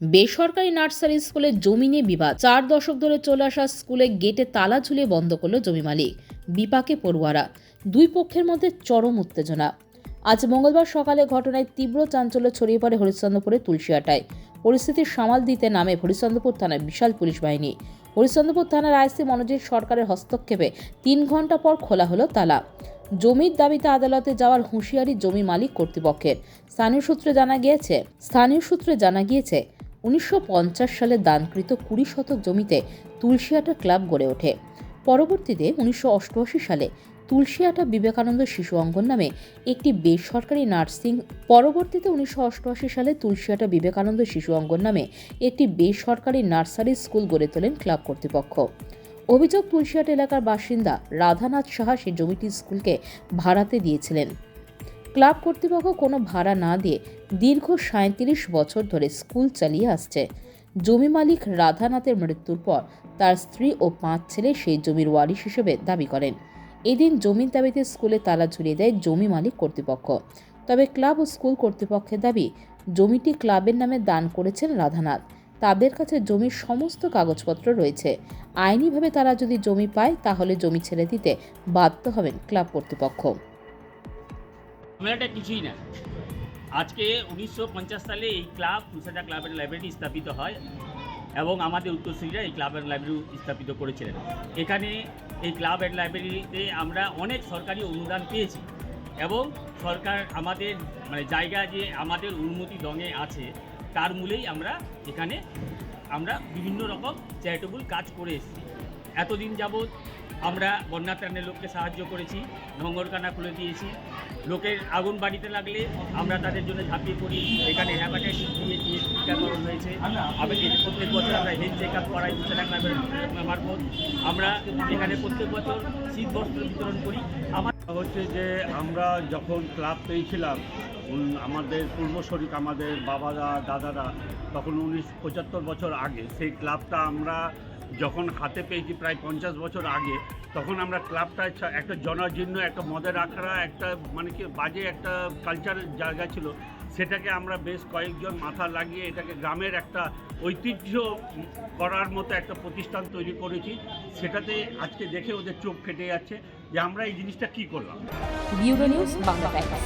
বেসরকারি নার্সারি স্কুলে জমি নিয়ে বিবাদ। 4 দশক ধরে চলে আসা স্কুলে গেটে তালা ঝুলিয়ে বন্ধ করল জমি মালিক। বিপাকে পড়ুয়ারা, দুই পক্ষের মধ্যে চরম উত্তেজনা। আজ মঙ্গলবার সকালে ঘটনায় তীব্র চাঞ্চল্য ছড়িয়ে পড়ে হরিশ্চন্দ্রপুরের তুলসিয়াটায়। পরিস্থিতি সামাল দিতে নামে হরিশ্চন্দ্রপুর থানার বিশাল পুলিশ বাহিনী। হরিশ্চন্দ্রপুর থানার আইসি মনোজিৎ সরকারের হস্তক্ষেপে 3 ঘন্টা পর খোলা হলো তালা। জমির দাবিতে আদালতে যাওয়ার হুঁশিয়ারি জমি মালিক কর্তৃপক্ষের। স্থানীয় সূত্রে জানা গিয়েছে 1950 সালে দানকৃত 20 শতক জমিতে তুলসিয়াটা ক্লাব গড়ে ওঠে। পরবর্তীতে 1988 সালে তুলসিয়াটা বিবেকানন্দ শিশু অঙ্গন নামে একটি বেসরকারি নার্সারি স্কুল গড়ে তোলেন ক্লাব কর্তৃপক্ষ। অভিযোগ, তুলসিয়াটা এলাকার বাসিন্দা রাধানাথ সাহা সেই জমিটি স্কুলকে ভাড়াতে দিয়েছিলেন। ক্লাব কর্তৃপক্ষ কোনো ভাড়া না দিয়ে দীর্ঘ 37 বছর ধরে স্কুল চালিয়ে আসছে। জমি মালিক রাধানাথের মৃত্যুর পর তার স্ত্রী ও 5 ছেলে সেই জমির ওয়ারিশ হিসেবে দাবি করেন। এদিন জমির দাবিতে স্কুলে তালা ঝুলিয়ে দেয় জমি মালিক কর্তৃপক্ষ। তবে ক্লাব ও স্কুল কর্তৃপক্ষের দাবি, জমিটি ক্লাবের নামে দান করেছেন রাধানাথ। তাদের কাছে জমির সমস্ত কাগজপত্র রয়েছে। আইনিভাবে তারা যদি জমি পায় তাহলে জমি ছেড়ে দিতে বাধ্য হবেন ক্লাব কর্তৃপক্ষ। ঝামেলাটা কিছুই না। আজকে 1950 সালে এই ক্লাব তুলসিয়াটা ক্লাবের লাইব্রেরি স্থাপিত হয় এবং আমাদের উত্তরসূরিরা এই ক্লাবের লাইব্রেরি স্থাপিত করেছিলেন। এখানে এই ক্লাবের লাইব্রেরিতে আমরা অনেক সরকারি অনুদান পেয়েছি এবং সরকার আমাদের জায়গা যে আমাদের উন্নতি দঙে আছে তার মূলেই আমরা বিভিন্ন রকম চ্যারিটেবল কাজ করে এসেছি। এতদিন যাবৎ আমরা বন্যা ত্রাণের লোককে সাহায্য করেছি, নোংরখানা খুলে দিয়েছি। লোকের আগুন বাড়িতে লাগলে আমরা তাদের জন্য ঝাঁপিয়ে পড়ি। এখানে হ্যাপাটাইটিস দিয়ে টিকাকরণ হয়েছে। প্রত্যেক বছর আমরা হেলথ চেক আপ করাই তুলসিয়াটা ক্লাবের মারফত। আমরা এখানে প্রত্যেক বছর শীত বস্ত্র বিতরণ করি। আমার হচ্ছে যে আমরা যখন ক্লাব পেয়েছিলাম, আমাদের পূর্বশরীর আমাদের বাবারা দাদারা তখন 75 বছর আগে সেই ক্লাবটা আমরা যখন হাতে পেয়েছি প্রায় 50 বছর আগে, তখন আমরা ক্লাবটা একটা জনজীর্ণ একটা মদের আখড়া একটা বাজে একটা কালচারের জায়গা ছিল। সেটাকে আমরা বেশ কয়েকজন মাথা লাগিয়ে এটাকে গ্রামের একটা ঐতিহ্য করার মতো একটা প্রতিষ্ঠান তৈরি করেছি। সেটাতে আজকে দেখে ওদের চোখ ফেটে যাচ্ছে যে আমরা এই জিনিসটা কী করলাম। Bureau news Bangla Times.